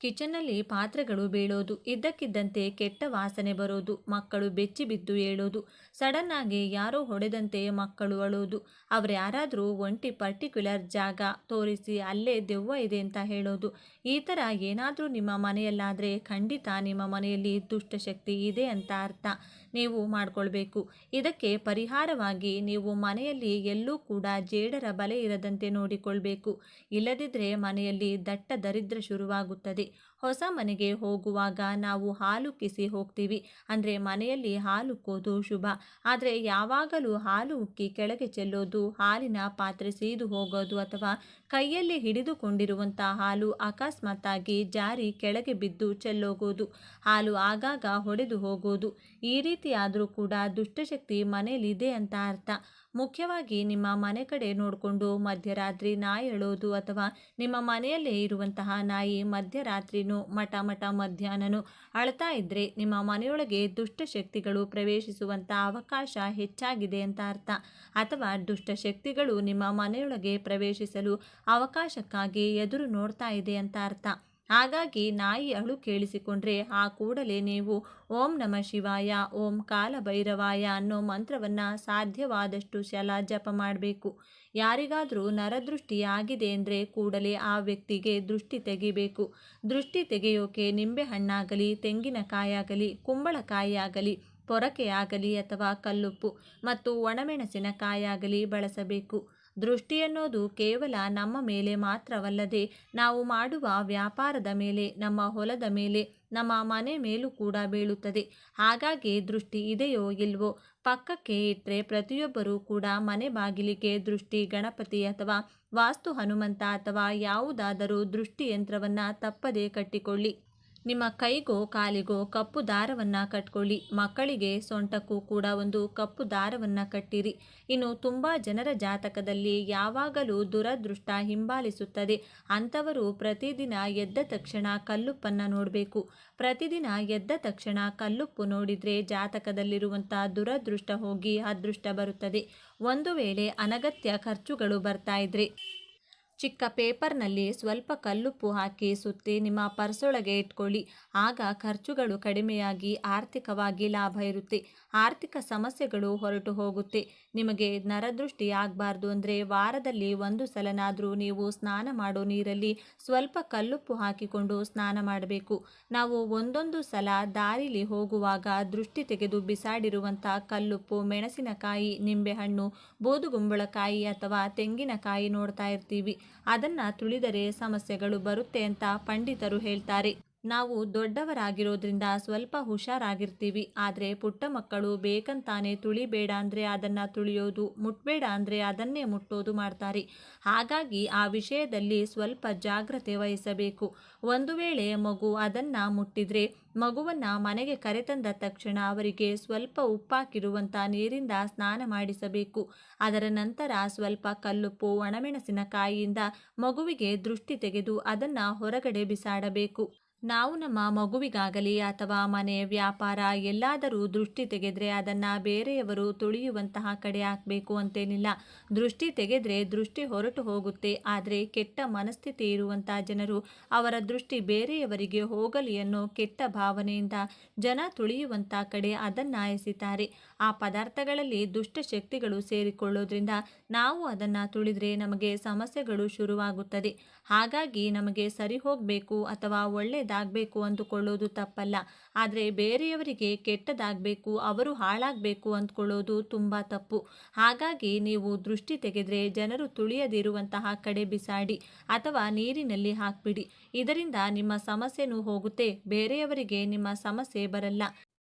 ಕಿಚನ್ನಲ್ಲಿ ಪಾತ್ರೆಗಳು ಬೀಳೋದು, ಇದ್ದಕ್ಕಿದ್ದಂತೆ ಕೆಟ್ಟ ವಾಸನೆ ಬರೋದು, ಮಕ್ಕಳು ಬೆಚ್ಚಿ ಬಿದ್ದು ಏಳೋದು, ಸಡನ್ನಾಗಿ ಯಾರೋ ಹೊಡೆದಂತೆ ಮಕ್ಕಳು ಅಳೋದು, ಅವ್ರು ಯಾರಾದರೂ ಒಂಟಿ ಪರ್ಟಿಕ್ಯುಲರ್ ಜಾಗ ತೋರಿಸಿ ಅಲ್ಲೇ ದೆವ್ವ ಇದೆ ಅಂತ ಹೇಳೋದು, ಈ ಥರ ಏನಾದರೂ ನಿಮ್ಮ ಮನೆಯಲ್ಲಾದರೆ ಖಂಡಿತ ನಿಮ್ಮ ಮನೆಯಲ್ಲಿ ದುಷ್ಟಶಕ್ತಿ ಇದೆ ಅಂತ ಅರ್ಥ. ನೀವು ಮಾಡಿಕೊಳ್ಬೇಕು. ಇದಕ್ಕೆ ಪರಿಹಾರವಾಗಿ ನೀವು ಮನೆಯಲ್ಲಿ ಎಲ್ಲೂ ಕೂಡ ಜೇಡರ ಬಲೆ ಇರದಂತೆ ನೋಡಿಕೊಳ್ಬೇಕು. ಇಲ್ಲದಿದ್ದರೆ ಮನೆಯಲ್ಲಿ ದಟ್ಟ ದರಿದ್ರ ಶುರುವಾಗುತ್ತದೆ. ಹೊಸ ಮನೆಗೆ ಹೋಗುವಾಗ ನಾವು ಹಾಲುಕ್ಕಿಸಿ ಹೋಗ್ತೀವಿ, ಅಂದರೆ ಮನೆಯಲ್ಲಿ ಹಾಲುಕ್ಕೋದು ಶುಭ. ಆದರೆ ಯಾವಾಗಲೂ ಹಾಲು ಉಕ್ಕಿ ಕೆಳಗೆ ಚೆಲ್ಲೋದು, ಹಾಲಿನ ಪಾತ್ರೆ ಸೀದು ಹೋಗೋದು ಅಥವಾ ಕೈಯಲ್ಲಿ ಹಿಡಿದುಕೊಂಡಿರುವಂಥ ಹಾಲು ಅಕಸ್ಮಾತ್ತಾಗಿ ಜಾರಿ ಕೆಳಗೆ ಬಿದ್ದು ಚೆಲ್ಲೋಗೋದು, ಹಾಲು ಆಗಾಗ ಹೊಡೆದು ಹೋಗೋದು, ಈ ರೀತಿಯಾದರೂ ಕೂಡ ದುಷ್ಟಶಕ್ತಿ ಮನೆಯಲ್ಲಿದೆ ಅಂತ ಅರ್ಥ. ಮುಖ್ಯವಾಗಿ ನಿಮ್ಮ ಮನೆ ಕಡೆ ನೋಡಿಕೊಂಡು ಮಧ್ಯರಾತ್ರಿ ನಾಯಿ ಅಳೋದು ಅಥವಾ ನಿಮ್ಮ ಮನೆಯಲ್ಲೇ ಇರುವಂತಹ ನಾಯಿ ಮಧ್ಯರಾತ್ರಿನೂ ಮಠ ಮಧ್ಯಾಹ್ನನೂ ಅಳ್ತಾ ಇದ್ದರೆ ನಿಮ್ಮ ಮನೆಯೊಳಗೆ ದುಷ್ಟಶಕ್ತಿಗಳು ಪ್ರವೇಶಿಸುವಂಥ ಅವಕಾಶ ಹೆಚ್ಚಾಗಿದೆ ಅಂತ ಅರ್ಥ. ಅಥವಾ ದುಷ್ಟಶಕ್ತಿಗಳು ನಿಮ್ಮ ಮನೆಯೊಳಗೆ ಪ್ರವೇಶಿಸಲು ಅವಕಾಶಕ್ಕಾಗಿ ಎದುರು ನೋಡ್ತಾ ಇದೆ ಅಂತ ಅರ್ಥ. ಹಾಗಾಗಿ ನಾಯಿ ಅಳು ಕೇಳಿಸಿಕೊಂಡ್ರೆ ಆ ಕೂಡಲೇ ನೀವು ಓಂ ನಮಃ ಶಿವಾಯ, ಓಂ ಕಾಲಭೈರವಾಯ ಅನ್ನೋ ಮಂತ್ರವನ್ನು ಸಾಧ್ಯವಾದಷ್ಟು ಸಲ ಜಪ ಮಾಡಬೇಕು. ಯಾರಿಗಾದರೂ ನರದೃಷ್ಟಿ ಆಗಿದೆ ಅಂದರೆ ಕೂಡಲೇ ಆ ವ್ಯಕ್ತಿಗೆ ದೃಷ್ಟಿ ತೆಗಿಬೇಕು. ದೃಷ್ಟಿ ತೆಗೆಯೋಕೆ ನಿಂಬೆಹಣ್ಣಾಗಲಿ, ತೆಂಗಿನಕಾಯಾಗಲಿ, ಕುಂಬಳಕಾಯಿಯಾಗಲಿ, ಪೊರಕೆಯಾಗಲಿ ಅಥವಾ ಕಲ್ಲುಪ್ಪು ಮತ್ತು ಒಣಮೆಣಸಿನಕಾಯಾಗಲಿ ಬಳಸಬೇಕು. ದೃಷ್ಟಿ ಅನ್ನೋದು ಕೇವಲ ನಮ್ಮ ಮೇಲೆ ಮಾತ್ರವಲ್ಲದೆ ನಾವು ಮಾಡುವ ವ್ಯಾಪಾರದ ಮೇಲೆ, ನಮ್ಮ ಹೊಲದ ಮೇಲೆ, ನಮ್ಮ ಮನೆ ಮೇಲೂ ಕೂಡ ಬೀಳುತ್ತದೆ. ಹಾಗಾಗಿ ದೃಷ್ಟಿ ಇದೆಯೋ ಇಲ್ವೋ ಪಕ್ಕಕ್ಕೆ ಇಟ್ಟರೆ ಪ್ರತಿಯೊಬ್ಬರೂ ಕೂಡ ಮನೆ ಬಾಗಿಲಿಗೆ ದೃಷ್ಟಿ ಗಣಪತಿ ಅಥವಾ ವಾಸ್ತು ಹನುಮಂತ ಅಥವಾ ಯಾವುದಾದರೂ ದೃಷ್ಟಿ ಯಂತ್ರವನ್ನು ತಪ್ಪದೇ ಕಟ್ಟಿಕೊಳ್ಳಿ. ನಿಮ್ಮ ಕೈಗೋ ಕಾಲಿಗೋ ಕಪ್ಪು ದಾರವನ್ನು ಕಟ್ಕೊಳ್ಳಿ. ಮಕ್ಕಳಿಗೆ ಸೊಂಟಕ್ಕೂ ಕೂಡ ಒಂದು ಕಪ್ಪು ದಾರವನ್ನು ಕಟ್ಟಿರಿ. ಇನ್ನು ತುಂಬ ಜನರ ಜಾತಕದಲ್ಲಿ ಯಾವಾಗಲೂ ದುರದೃಷ್ಟ ಹಿಂಬಾಲಿಸುತ್ತದೆ. ಅಂಥವರು ಪ್ರತಿದಿನ ಎದ್ದ ತಕ್ಷಣ ಕಲ್ಲುಪ್ಪನ್ನು ನೋಡಬೇಕು. ಪ್ರತಿದಿನ ಎದ್ದ ತಕ್ಷಣ ಕಲ್ಲುಪ್ಪು ನೋಡಿದರೆ ಜಾತಕದಲ್ಲಿರುವಂಥ ದುರದೃಷ್ಟ ಹೋಗಿ ಅದೃಷ್ಟ ಬರುತ್ತದೆ. ಒಂದು ವೇಳೆ ಅನಗತ್ಯ ಖರ್ಚುಗಳು ಬರ್ತಾ ಇದ್ರೆ ಚಿಕ್ಕ ಪೇಪರ್ನಲ್ಲಿ ಸ್ವಲ್ಪ ಕಲ್ಲುಪ್ಪು ಹಾಕಿ ಸುತ್ತಿ ನಿಮ್ಮ ಪರ್ಸೊಳಗೆ ಇಟ್ಕೊಳ್ಳಿ. ಆಗ ಖರ್ಚುಗಳು ಕಡಿಮೆಯಾಗಿ ಆರ್ಥಿಕವಾಗಿ ಲಾಭ ಇರುತ್ತೆ. ಆರ್ಥಿಕ ಸಮಸ್ಯೆಗಳು ಹೊರಟು ಹೋಗುತ್ತೆ. ನಿಮಗೆ ನರದೃಷ್ಟಿ ಆಗಬಾರ್ದು ಅಂದರೆ ವಾರದಲ್ಲಿ 1 ಸಲನಾದರೂ ನೀವು ಸ್ನಾನ ಮಾಡೋ ನೀರಲ್ಲಿ ಸ್ವಲ್ಪ ಕಲ್ಲುಪ್ಪು ಹಾಕಿಕೊಂಡು ಸ್ನಾನ ಮಾಡಬೇಕು. ನಾವು ಒಂದೊಂದು ಸಲ ದಾರಿಲಿ ಹೋಗುವಾಗ ದೃಷ್ಟಿ ತೆಗೆದು ಬಿಸಾಡಿರುವಂಥ ಕಲ್ಲುಪ್ಪು, ಮೆಣಸಿನಕಾಯಿ, ನಿಂಬೆಹಣ್ಣು, ಬೂದುಗುಂಬಳಕಾಯಿ ಅಥವಾ ತೆಂಗಿನಕಾಯಿ ನೋಡ್ತಾ ಇರ್ತೀವಿ. ಅದನ್ನು ತುಳಿದರೆ ಸಮಸ್ಯೆಗಳು ಬರುತ್ತೆ ಅಂತ ಪಂಡಿತರು ಹೇಳ್ತಾರೆ. ನಾವು ದೊಡ್ಡವರಾಗಿರೋದ್ರಿಂದ ಸ್ವಲ್ಪ ಹುಷಾರಾಗಿರ್ತೀವಿ. ಆದರೆ ಪುಟ್ಟ ಮಕ್ಕಳು ಬೇಕಂತಾನೆ ತುಳಿಬೇಡ ಅಂದರೆ ಅದನ್ನು ತುಳಿಯೋದು, ಮುಟ್ಬೇಡ ಅಂದರೆ ಅದನ್ನೇ ಮುಟ್ಟೋದು ಮಾಡ್ತಾರೆ. ಹಾಗಾಗಿ ಆ ವಿಷಯದಲ್ಲಿ ಸ್ವಲ್ಪ ಜಾಗ್ರತೆ ವಹಿಸಬೇಕು. ಒಂದು ವೇಳೆ ಮಗು ಅದನ್ನು ಮುಟ್ಟಿದ್ರೆ ಮಗುವನ್ನು ಮನೆಗೆ ಕರೆತಂದ ತಕ್ಷಣ ಅವರಿಗೆ ಸ್ವಲ್ಪ ಉಪ್ಪಾಕಿರುವಂಥ ನೀರಿಂದ ಸ್ನಾನ ಮಾಡಿಸಬೇಕು. ಅದರ ನಂತರ ಸ್ವಲ್ಪ ಕಲ್ಲುಪ್ಪು, ಒಣಮೆಣಸಿನಕಾಯಿಯಿಂದ ಮಗುವಿಗೆ ದೃಷ್ಟಿ ತೆಗೆದು ಅದನ್ನು ಹೊರಗಡೆ ಬಿಸಾಡಬೇಕು. ನಾವು ನಮ್ಮ ಮಗುವಿಗಾಗಲಿ ಅಥವಾ ಮನೆ, ವ್ಯಾಪಾರ ಎಲ್ಲಾದರೂ ದೃಷ್ಟಿ ತೆಗೆದ್ರೆ ಅದನ್ನು ಬೇರೆಯವರು ತುಳಿಯುವಂತಹ ಕಡೆ ಹಾಕಬೇಕು ಅಂತೇನಿಲ್ಲ. ದೃಷ್ಟಿ ತೆಗೆದ್ರೆ ದೃಷ್ಟಿ ಹೊರಟು ಹೋಗುತ್ತೆ. ಆದರೆ ಕೆಟ್ಟ ಮನಸ್ಥಿತಿ ಇರುವಂಥ ಜನರು ಅವರ ದೃಷ್ಟಿ ಬೇರೆಯವರಿಗೆ ಹೋಗಲಿ ಅನ್ನೋ ಕೆಟ್ಟ ಭಾವನೆಯಿಂದ ಜನ ತುಳಿಯುವಂಥ ಕಡೆ ಅದನ್ನು ಎಸಿತಾರೆ. ಆ ಪದಾರ್ಥಗಳಲ್ಲಿ ದುಷ್ಟಶಕ್ತಿಗಳು ಸೇರಿಕೊಳ್ಳೋದ್ರಿಂದ ನಾವು ಅದನ್ನು ತುಳಿದ್ರೆ ನಮಗೆ ಸಮಸ್ಯೆಗಳು ಶುರುವಾಗುತ್ತದೆ. ಹಾಗಾಗಿ ನಮಗೆ ಸರಿ ಹೋಗಬೇಕು ಅಥವಾ ಒಳ್ಳೆಯದಾಗಬೇಕು ಅಂದುಕೊಳ್ಳೋದು ತಪ್ಪಲ್ಲ. ಆದರೆ ಬೇರೆಯವರಿಗೆ ಕೆಟ್ಟದಾಗಬೇಕು, ಅವರು ಹಾಳಾಗಬೇಕು ಅಂದ್ಕೊಳ್ಳೋದು ತುಂಬ ತಪ್ಪು. ಹಾಗಾಗಿ ನೀವು ದೃಷ್ಟಿ ತೆಗೆದ್ರೆ ಜನರು ತುಳಿಯದಿರುವಂತಹ ಕಡೆ ಬಿಸಾಡಿ ಅಥವಾ ನೀರಿನಲ್ಲಿ ಹಾಕ್ಬಿಡಿ. ಇದರಿಂದ ನಿಮ್ಮ ಸಮಸ್ಯೆನೂ ಹೋಗುತ್ತೆ, ಬೇರೆಯವರಿಗೆ ನಿಮ್ಮ ಸಮಸ್ಯೆ ಬರಲ್ಲ.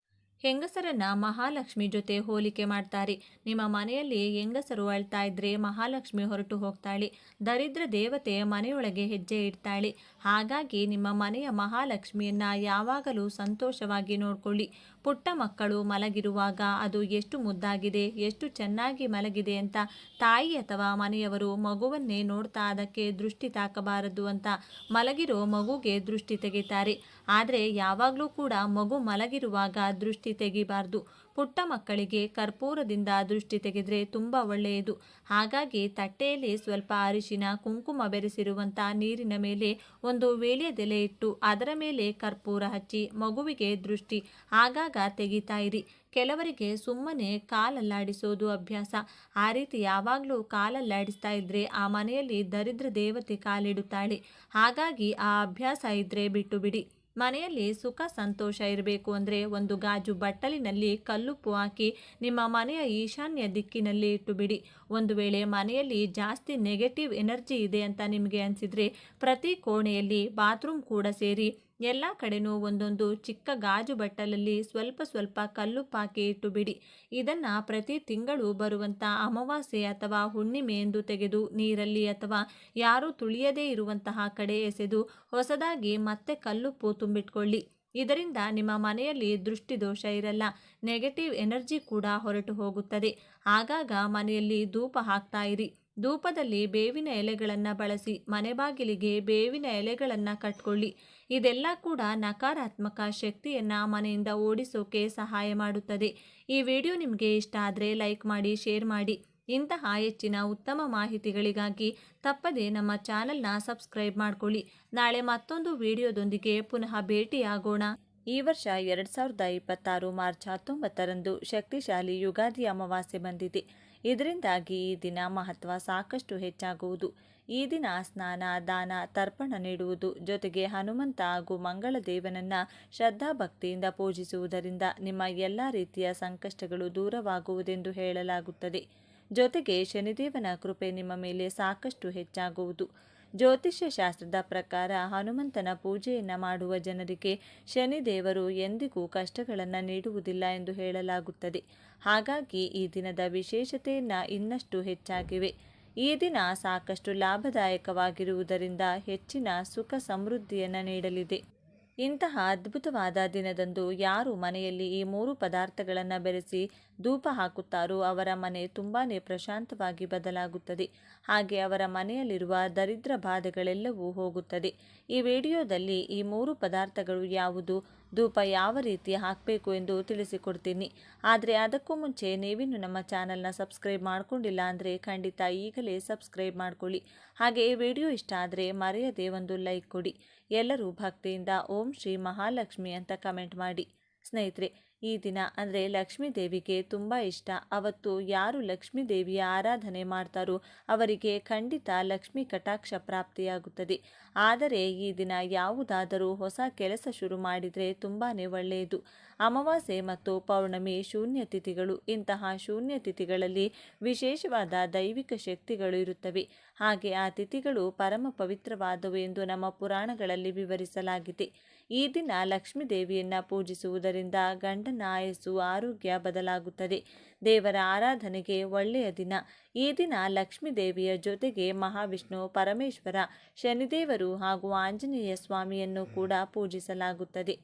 ಹೆಂಗಸರನ್ನ ಮಹಾಲಕ್ಷ್ಮಿ ಜೊತೆ ಹೋಲಿಕೆ ಮಾಡ್ತಾರೆ. ನಿಮ್ಮ ಮನೆಯಲ್ಲಿ ಹೆಂಗಸರು ಅಳ್ತಾ ಇದ್ರೆ ಮಹಾಲಕ್ಷ್ಮಿ ಹೊರಟು ಹೋಗ್ತಾಳೆ. ದರಿದ್ರ ದೇವತೆ ಮನೆಯೊಳಗೆ ಹೆಜ್ಜೆ ಇಡ್ತಾಳೆ. ಹಾಗಾಗಿ ನಿಮ್ಮ ಮನೆಯ ಮಹಾಲಕ್ಷ್ಮಿಯನ್ನ ಯಾವಾಗಲೂ ಸಂತೋಷವಾಗಿ ನೋಡ್ಕೊಳ್ಳಿ. ಪುಟ್ಟ ಮಕ್ಕಳು ಮಲಗಿರುವಾಗ ಅದು ಎಷ್ಟು ಮುದ್ದಾಗಿದೆ, ಎಷ್ಟು ಚೆನ್ನಾಗಿ ಮಲಗಿದೆ ಅಂತ ತಾಯಿ ಅಥವಾ ಮನೆಯವರು ಮಗುವನ್ನೇ ನೋಡ್ತಾ ಅದಕ್ಕೆ ದೃಷ್ಟಿ ತಾಕಬಾರದು ಅಂತ ಮಲಗಿರೋ ಮಗುಗೆ ದೃಷ್ಟಿ ತೆಗಿತಾರೆ. ಆದರೆ ಯಾವಾಗಲೂ ಕೂಡ ಮಗು ಮಲಗಿರುವಾಗ ದೃಷ್ಟಿ ತೆಗಿಬಾರ್ದು. ಪುಟ್ಟ ಮಕ್ಕಳಿಗೆ ಕರ್ಪೂರದಿಂದ ದೃಷ್ಟಿ ತೆಗೆದ್ರೆ ತುಂಬ ಒಳ್ಳೆಯದು. ಹಾಗಾಗಿ ತಟ್ಟೆಯಲ್ಲಿ ಸ್ವಲ್ಪ ಅರಿಶಿನ, ಕುಂಕುಮ ಬೆರೆಸಿರುವಂಥ ನೀರಿನ ಮೇಲೆ ಒಂದು ವೀಳ್ಯದೆಲೆ ಇಟ್ಟು ಅದರ ಮೇಲೆ ಕರ್ಪೂರ ಹಚ್ಚಿ ಮಗುವಿಗೆ ದೃಷ್ಟಿ ಆಗಾಗ ತೆಗಿತಾ ಇರಿ. ಕೆಲವರಿಗೆ ಸುಮ್ಮನೆ ಕಾಲಲ್ಲಾಡಿಸೋದು ಅಭ್ಯಾಸ. ಆ ರೀತಿ ಯಾವಾಗಲೂ ಕಾಲಲ್ಲಾಡಿಸ್ತಾ ಇದ್ರೆ ಆ ಮನೆಯಲ್ಲಿ ದರಿದ್ರ ದೇವತೆ ಕಾಲಿಡುತ್ತಾಳೆ. ಹಾಗಾಗಿ ಆ ಅಭ್ಯಾಸ ಇದ್ರೆ ಬಿಟ್ಟು ಬಿಡಿ. ಮನೆಯಲ್ಲಿ ಸುಖ ಸಂತೋಷ ಇರಬೇಕು ಅಂದರೆ ಒಂದು ಗಾಜು ಬಟ್ಟಲಿನಲ್ಲಿ ಕಲ್ಲುಪ್ಪು ಹಾಕಿ ನಿಮ್ಮ ಮನೆಯ ಈಶಾನ್ಯ ದಿಕ್ಕಿನಲ್ಲಿ ಇಟ್ಟು ಬಿಡಿ. ಒಂದು ವೇಳೆ ಮನೆಯಲ್ಲಿ ಜಾಸ್ತಿ ನೆಗೆಟಿವ್ ಎನರ್ಜಿ ಇದೆ ಅಂತ ನಿಮಗೆ ಅನಿಸಿದರೆ ಪ್ರತಿ ಕೋಣೆಯಲ್ಲಿ ಬಾತ್ರೂಮ್ ಕೂಡ ಸೇರಿ ಎಲ್ಲ ಕಡೆನೂ ಒಂದೊಂದು ಚಿಕ್ಕ ಗಾಜು ಬಟ್ಟಲಲ್ಲಿ ಸ್ವಲ್ಪ ಸ್ವಲ್ಪ ಕಲ್ಲುಪ್ಪು ಹಾಕಿ ಇಟ್ಟು ಬಿಡಿ. ಇದನ್ನು ಪ್ರತಿ ತಿಂಗಳು ಬರುವಂಥ ಅಮಾವಾಸ್ಯೆ ಅಥವಾ ಹುಣ್ಣಿಮೆ ಎಂದು ತೆಗೆದು ನೀರಲ್ಲಿ ಅಥವಾ ಯಾರೂ ತುಳಿಯದೇ ಇರುವಂತಹ ಕಡೆ ಎಸೆದು ಹೊಸದಾಗಿ ಮತ್ತೆ ಕಲ್ಲುಪ್ಪು ತುಂಬಿಟ್ಕೊಳ್ಳಿ. ಇದರಿಂದ ನಿಮ್ಮ ಮನೆಯಲ್ಲಿ ದೃಷ್ಟಿದೋಷ ಇರಲ್ಲ, ನೆಗೆಟಿವ್ ಎನರ್ಜಿ ಕೂಡ ಹೊರಟು ಹೋಗುತ್ತದೆ. ಆಗಾಗ ಮನೆಯಲ್ಲಿ ಧೂಪ ಹಾಕ್ತಾ ಇರಿ. ಧೂಪದಲ್ಲಿ ಬೇವಿನ ಎಲೆಗಳನ್ನು ಬಳಸಿ ಮನೆ ಬಾಗಿಲಿಗೆ ಬೇವಿನ ಎಲೆಗಳನ್ನು ಕಟ್ಕೊಳ್ಳಿ. ಇದೆಲ್ಲ ಕೂಡ ನಕಾರಾತ್ಮಕ ಶಕ್ತಿಯನ್ನು ಮನೆಯಿಂದ ಓಡಿಸೋಕೆ ಸಹಾಯ ಮಾಡುತ್ತದೆ. ಈ ವಿಡಿಯೋ ನಿಮಗೆ ಇಷ್ಟ ಆದರೆ ಲೈಕ್ ಮಾಡಿ, ಶೇರ್ ಮಾಡಿ. ಇಂತಹ ಹೆಚ್ಚಿನ ಉತ್ತಮ ಮಾಹಿತಿಗಳಿಗಾಗಿ ತಪ್ಪದೇ ನಮ್ಮ ಚಾನಲ್ನ ಸಬ್ಸ್ಕ್ರೈಬ್ ಮಾಡ್ಕೊಳ್ಳಿ. ನಾಳೆ ಮತ್ತೊಂದು ವಿಡಿಯೋದೊಂದಿಗೆ ಪುನಃ ಭೇಟಿಯಾಗೋಣ. ಈ ವರ್ಷ 2026 ಮಾರ್ಚ್ 19ರಂದು ಶಕ್ತಿಶಾಲಿ ಯುಗಾದಿ ಅಮಾವಾಸ್ಯೆ ಬಂದಿದೆ. ಇದರಿಂದಾಗಿ ಈ ದಿನ ಮಹತ್ವ ಸಾಕಷ್ಟು ಹೆಚ್ಚಾಗುವುದು. ಈ ದಿನ ಸ್ನಾನ, ದಾನ, ತರ್ಪಣ ನೀಡುವುದು ಜೊತೆಗೆ ಹನುಮಂತ ಹಾಗೂ ಮಂಗಳ ದೇವನನ್ನು ಶ್ರದ್ಧಾಭಕ್ತಿಯಿಂದ ಪೂಜಿಸುವುದರಿಂದ ನಿಮ್ಮ ಎಲ್ಲ ರೀತಿಯ ಸಂಕಷ್ಟಗಳು ದೂರವಾಗುವುದೆಂದು ಹೇಳಲಾಗುತ್ತದೆ. ಜೊತೆಗೆ ಶನಿದೇವನ ಕೃಪೆ ನಿಮ್ಮ ಮೇಲೆ ಸಾಕಷ್ಟು ಹೆಚ್ಚಾಗುವುದು. ಜ್ಯೋತಿಷ್ಯ ಶಾಸ್ತ್ರದ ಪ್ರಕಾರ ಹನುಮಂತನ ಪೂಜೆಯನ್ನು ಮಾಡುವ ಜನರಿಗೆ ಶನಿದೇವರು ಎಂದಿಗೂ ಕಷ್ಟಗಳನ್ನು ನೀಡುವುದಿಲ್ಲ ಎಂದು ಹೇಳಲಾಗುತ್ತದೆ. ಹಾಗಾಗಿ ಈ ದಿನದ ವಿಶೇಷತೆಯನ್ನು ಇನ್ನಷ್ಟು ಹೆಚ್ಚಾಗಿವೆ. ಈ ದಿನ ಸಾಕಷ್ಟು ಲಾಭದಾಯಕವಾಗಿರುವುದರಿಂದ ಹೆಚ್ಚಿನ ಸುಖ ಸಮೃದ್ಧಿಯನ್ನು ನೀಡಲಿದೆ. ಇಂತಹ ಅದ್ಭುತವಾದ ದಿನದಂದು ಯಾರು ಮನೆಯಲ್ಲಿ ಈ 3 ಪದಾರ್ಥಗಳನ್ನು ಬೆರೆಸಿ ಧೂಪ ಹಾಕುತ್ತಾರೋ ಅವರ ಮನೆ ತುಂಬಾ ಪ್ರಶಾಂತವಾಗಿ ಬದಲಾಗುತ್ತದೆ. ಹಾಗೆ ಅವರ ಮನೆಯಲ್ಲಿರುವ ದರಿದ್ರ ಬಾಧೆಗಳೆಲ್ಲವೂ ಹೋಗುತ್ತದೆ. ಈ ವಿಡಿಯೋದಲ್ಲಿ ಈ 3 ಪದಾರ್ಥಗಳು ಯಾವುದು, ಧೂಪ ಯಾವ ರೀತಿ ಹಾಕಬೇಕು ಎಂದು ತಿಳಿಸಿಕೊಡ್ತೀನಿ. ಆದರೆ ಅದಕ್ಕೂ ಮುಂಚೆ ನೀವಿನ್ನು ನಮ್ಮ ಚಾನಲ್ನ ಸಬ್ಸ್ಕ್ರೈಬ್ ಮಾಡ್ಕೊಂಡಿಲ್ಲ ಅಂದರೆ ಖಂಡಿತ ಈಗಲೇ ಸಬ್ಸ್ಕ್ರೈಬ್ ಮಾಡ್ಕೊಳ್ಳಿ. ಹಾಗೆ ಈ ವಿಡಿಯೋ ಇಷ್ಟ ಆದರೆ ಮರೆಯದೆ ಒಂದು ಲೈಕ್ ಕೊಡಿ. ಎಲ್ಲರೂ ಭಕ್ತಿಯಿಂದ ಓಂ ಶ್ರೀ ಮಹಾಲಕ್ಷ್ಮಿ ಅಂತ ಕಮೆಂಟ್ ಮಾಡಿ. ಸ್ನೇಹಿತರೆ, ಈ ದಿನ ಅಂದರೆ ಲಕ್ಷ್ಮೀ ದೇವಿಗೆ ತುಂಬ ಇಷ್ಟ. ಅವತ್ತು ಯಾರು ಲಕ್ಷ್ಮೀ ದೇವಿಯ ಆರಾಧನೆ ಮಾಡ್ತಾರೋ ಅವರಿಗೆ ಖಂಡಿತ ಲಕ್ಷ್ಮೀ ಕಟಾಕ್ಷ ಪ್ರಾಪ್ತಿಯಾಗುತ್ತದೆ. ಆದರೆ ಈ ದಿನ ಯಾವುದಾದರೂ ಹೊಸ ಕೆಲಸ ಶುರು ಮಾಡಿದರೆ ತುಂಬಾ ಒಳ್ಳೆಯದು. ಅಮಾವಾಸ್ಯೆ ಮತ್ತು ಪೌರ್ಣಮಿ ಶೂನ್ಯ ತಿಥಿಗಳು. ಇಂತಹ ಶೂನ್ಯ ತಿಥಿಗಳಲ್ಲಿ ವಿಶೇಷವಾದ ದೈವಿಕ ಶಕ್ತಿಗಳು ಇರುತ್ತವೆ. ಹಾಗೆ ಆ ತಿಥಿಗಳು ಪರಮ ಪವಿತ್ರವಾದವು ಎಂದು ನಮ್ಮ ಪುರಾಣಗಳಲ್ಲಿ ವಿವರಿಸಲಾಗಿದೆ. ಈ ದಿನ ಲಕ್ಷ್ಮೀ ದೇವಿಯನ್ನು ಪೂಜಿಸುವುದರಿಂದ ಗಂಡನ ಆಯಸ್ಸು ಆರೋಗ್ಯ ಬದಲಾಗುತ್ತದೆ. ದೇವರ ಆರಾಧನೆಗೆ ಒಳ್ಳೆಯ ದಿನ. ಈ ದಿನ ಲಕ್ಷ್ಮೀ ದೇವಿಯ ಜೊತೆಗೆ ಮಹಾವಿಷ್ಣು, ಪರಮೇಶ್ವರ, ಶನಿದೇವರು ಹಾಗೂ ಆಂಜನೇಯ ಸ್ವಾಮಿಯನ್ನು ಕೂಡ ಪೂಜಿಸಲಾಗುತ್ತದೆ.